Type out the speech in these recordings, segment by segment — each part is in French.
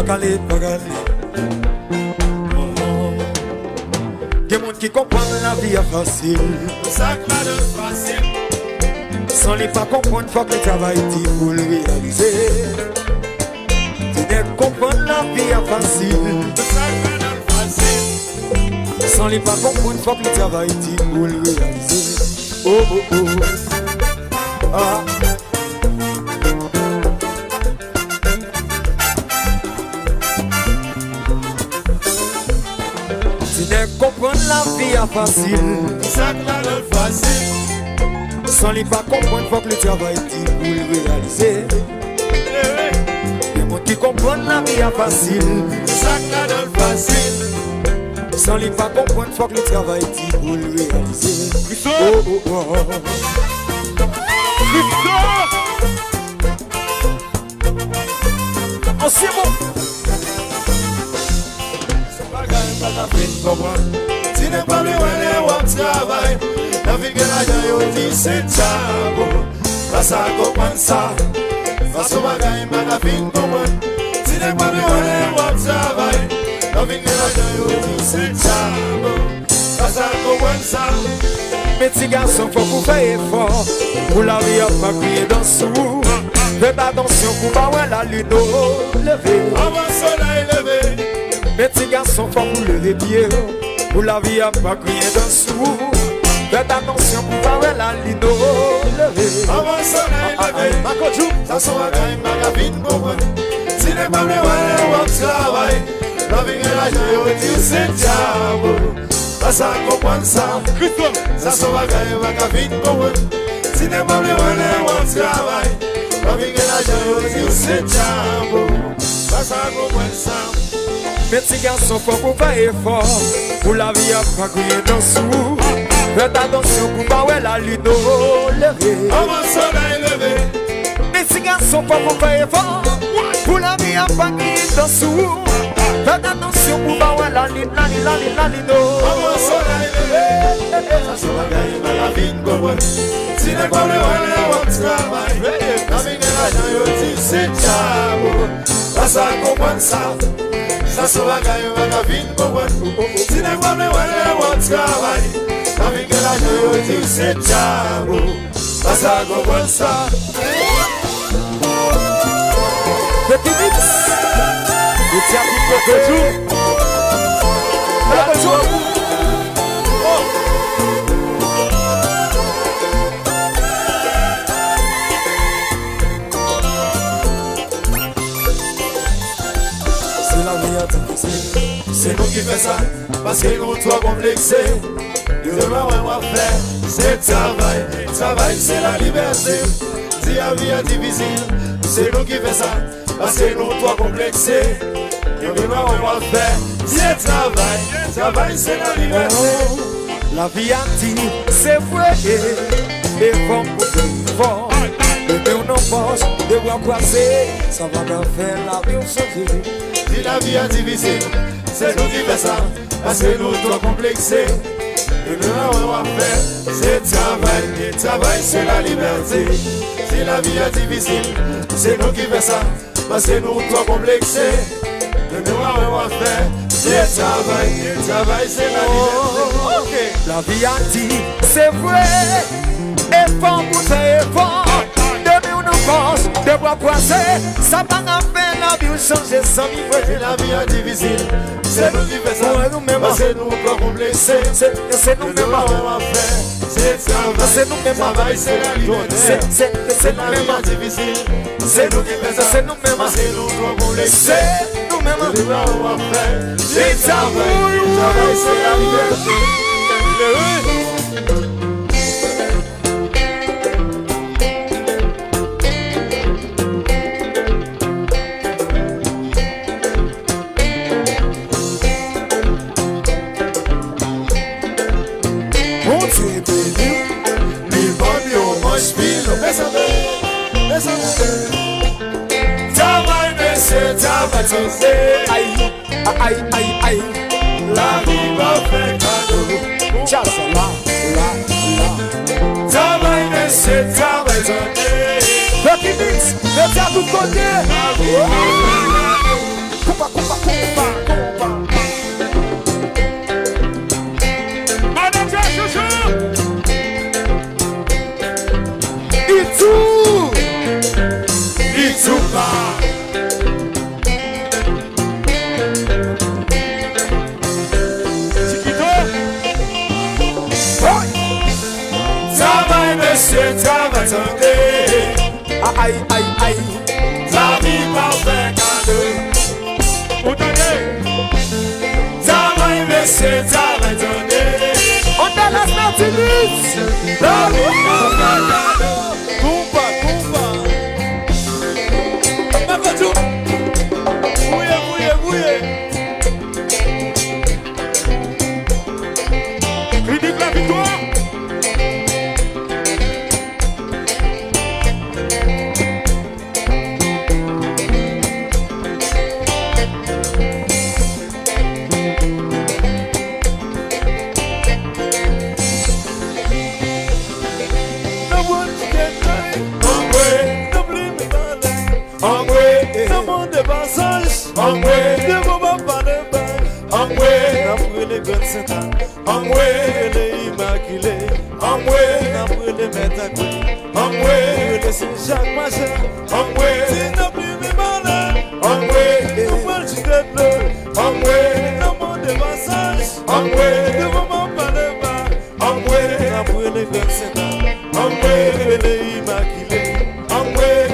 Bagale. Des gens qui comprennent la vie est facile. Ça clade facile. Sans les pas comprendre, faut que le travail dit pour le réaliser. Tu ne comprendre la vie est facile. Ça clade facile. Sans les pas comprendre, faut que le travail dit pour le réaliser. Oh oh oh. Ah. Tu ne comprendre la vie est facile. Ça clade facile. Sans les pas comprendre, faut que le travail dit pour le réaliser. Les gens qui comprennent la vie est facile. Ça clade facile. Sans les pas comprendre, faut que le travail dit pour le réaliser. Christo. Oh oh oh. Christo. Oh c'est bon. C'est pas grave, pas la fin comprendre. Si n'est pas le ouais, on travaille. La vie que la yo dit c'est tchabo. Pas ça comprendre ça. Face au bagaille, pas la fin comprendre. Si n'est pas le ouais, on travaille. La vie que la yo dit c'est tchabo. Pas ça comprendre ça. Mes petits garçons, faut qu'on fasse effort. Pour la vie, on va crier dans sous. Faites attention pour pas voir la lune lever. Avant le soleil levé. Mes petits garçons, faut qu'on lever pied. Pour la vie, on va crier dans sous. Faites attention pour pas voir la lune lever. Avant le soleil levé. Ça se va quand même la vie de comprendre. Si n'est pas le ouais, on travaille. La vie que la yo dit c'est tchabo. Pas ça comprendre ça. Ça se va quand même la vie de comprendre. Si n'est pas le ouais, on travaille. La vie que la yo dit c'est tchabo. Pas ça comprendre ça. Mes petits garçons, faut qu'on fasse effort. Pour la vie, on va crier dans sous. Faites attention pour pas voir la lune lever. Avant le soleil levé. Mes petits garçons, faut qu'on fasse effort. Pour la vie, on va crier dans sous. Faites attention pour pas voir la lune Avant le soleil levé. Ça se va quand même la vie de comprendre. Si n'est pas le ouais, on travaille. La vie que la yo dit c'est tchabo. Pas ça comprendre ça. Ça se va quand même la vie de comprendre. Si n'est pas le ouais, on travaille. La vie que la yo dit c'est tchabo. Pas ça comprendre ça. Petit mix. Le théâtre côté. C'est la vie à C'est nous qui fait ça, parce que nous trop complexés. Demain, on va faire, c'est travail. Travail, c'est la liberté. Si la vie est difficile, c'est nous qui fait ça, parce que nous trop complexés. Demain, on va faire, c'est travail. Travail, c'est la liberté. La vie a dit, c'est vrai. Et fort pour faire fort. Le on en poche, de bois croisés. Ça va bien faire la vie au changer. Si la vie est difficile, c'est nous qui fait ça, parce que nous trop complexés. Demain, on va faire, c'est travail. Et travail, c'est la liberté. Si la vie est difficile, c'est nous qui fait ça, parce que nous trop complexés. Demain, on va faire, c'est travail. Et travail, c'est la liberté. La vie a dit, c'est vrai. Et fort pour faire fort. Demain on en poche, de bois croisés. Ça va bien faire la vie au changer sans vivre. Si la vie est difficile, c'est nous qui fait ça, parce que nous trop complexés. C'est nous Demain, mêmes. on va faire, c'est travail. C'est nous mêmes. Travail, c'est la liberté. C'est La nous vie mêmes. est difficile, c'est nous qui fait ça, C'est nous mêmes. parce que nous trop complexés. C'est nous mêmes. Demain, on va faire, c'est travail. Travail, c'est la liberté. Mon Dieu est béni. Les bonnes, yo, moi, j'pile. Travail, monsieur, travail, c'est Aïe, aïe, aïe, aïe. la vie va faire cadeau. Just là. Travail, monsieur, travail, c'est Petit mix, mettez à tout côté. Aïe, aïe, aïe. La vie parfaite cadeau. Vous donnez. Travail, monsieur, travail donné. On a la Martinique. La vie parfaite cadeau. Kumba, kumba. Makatou. Bouye, bouye, bouye. Critique la victoire. Les immaculés, après les mettre à coups, les Saint-Jacques machin, c'est n'a plus mes malins, nous marchons de l'eau, dans mon dépassage, devant mon panama, après les 27 ans, les immaculés, après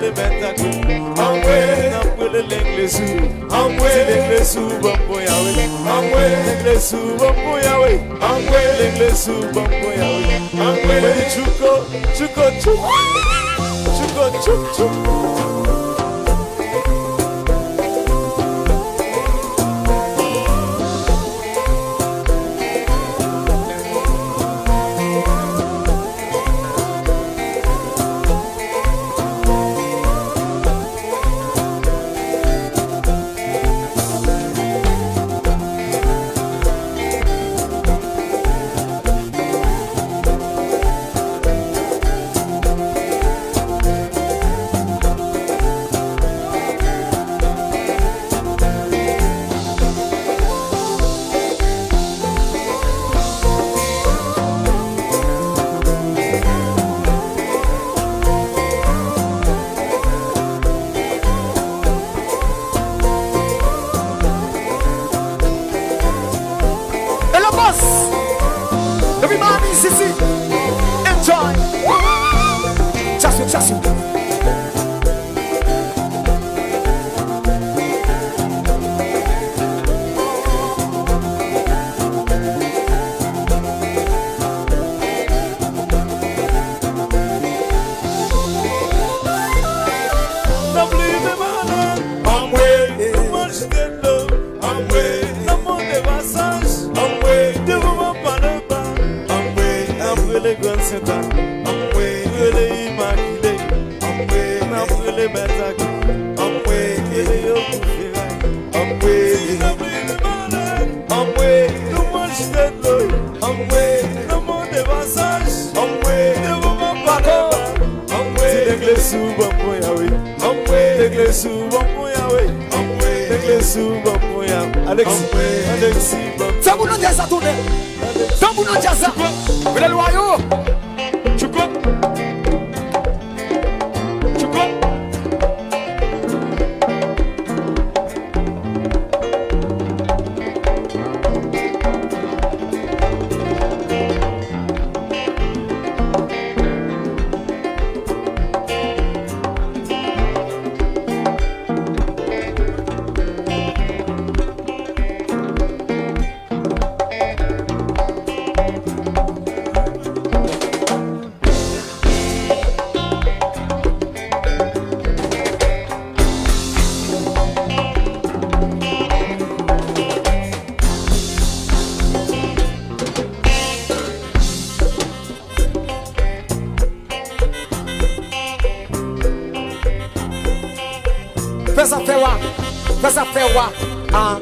les mettre à coups, après les lèvres sous, les sous, bon les sous, bon Yahweh, les sous, bon Yahweh, chuko, chuko, chuko, chuko, chuko, chuko. Everybody, sissy, enjoy. Chasu, chasu. Alexis, Tabu no jazz tourner. Tabu no jazz. Le loyau. Chuko. Chuko. Fais ça faire wa. Ah.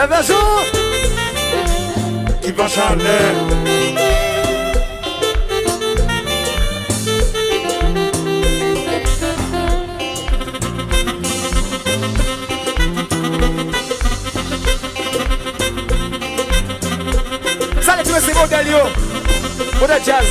Lève un jour. Qui va chaler. Ça, les c'est modèle, yo. Modèle jazz.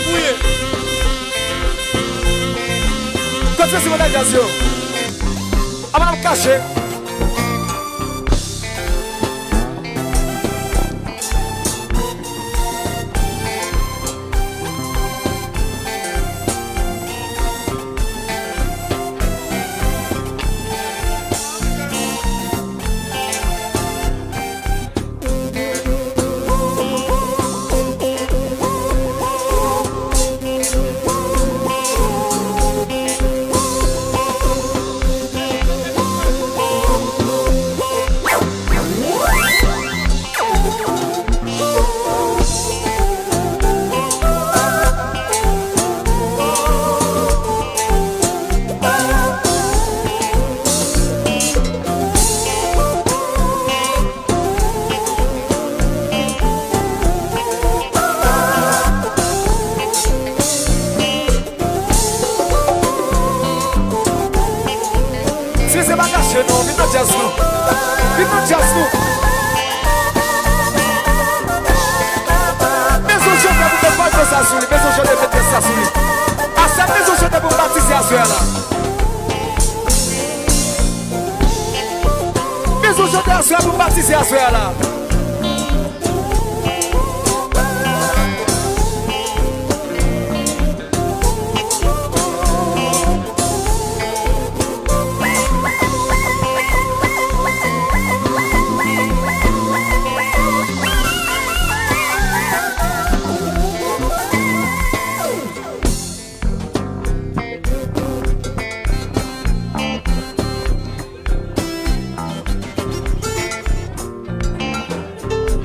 Gouye. Quand c'est mon agression, on va me cacher.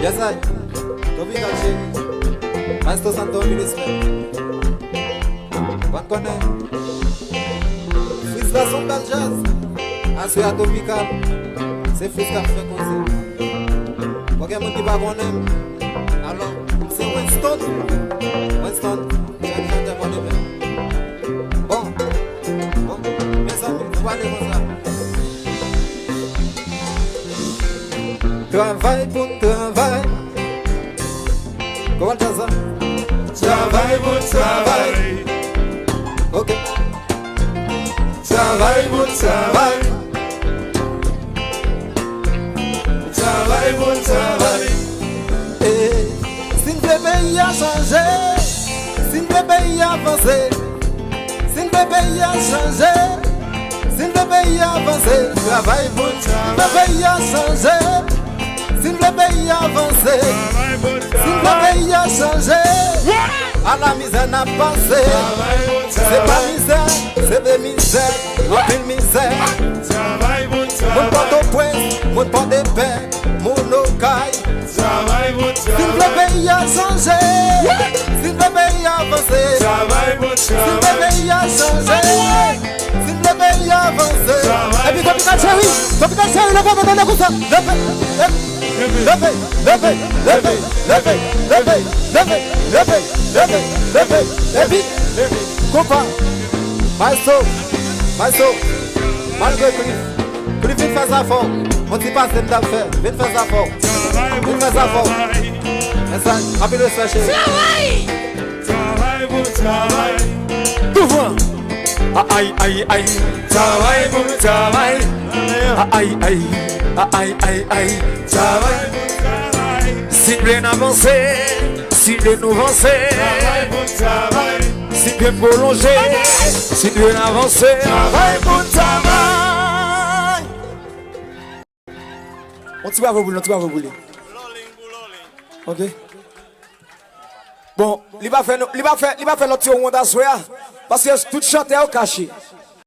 Yes, I. Toby Gachi. Maestro Santo Ministre. Van Kone. Fils la son dans jazz. Aswe atomical. C'est Fils qui a fait comme ça. Pour quelqu'un qui va connaître. Alors, c'est Winston. Winston. J'ai mon aimé. Bon. Mes amis, vous allez comme ça. Travail pour travail. Comment ça? Travail pour travail. Ok. Travail pour travail. Travail pour travail. Et si le pays a changé, si le pays a avancé, si le pays a changé, si le pays a avancé, travail pour travail. Le pays a changé. Si le pays a avancé, si le pays a changé, à la misère n'a passé. C'est pas misère, c'est des misères, aucune misère. Mon Port-au-Prince, mon Port-de-Paix, mon Ocaille. Si le pays a changé, si le pays a avancé, si le pays a changé, si le pays a avancé. Et puis Topical Chéri, le papa de l'écoute, levez, compas, maestro, malgré que lui vite faire ça fort, on dit pas c'est d'affaire, vite faire ça fort, et ça, appelez le sachet. Travail pour travail. Tout voit. Aïe. Travail pour travail. Aïe, aïe, aïe, aïe, aïe. Travail pour travail. Si bien avancé, si bien nous avancer. Travail pour travail. Si bien prolonger, si bien avancer. Travail pour travail. On t'y va vous bouler. Ok. Bon, il va faire l'autre monde à soir parce que tout chanteur est caché.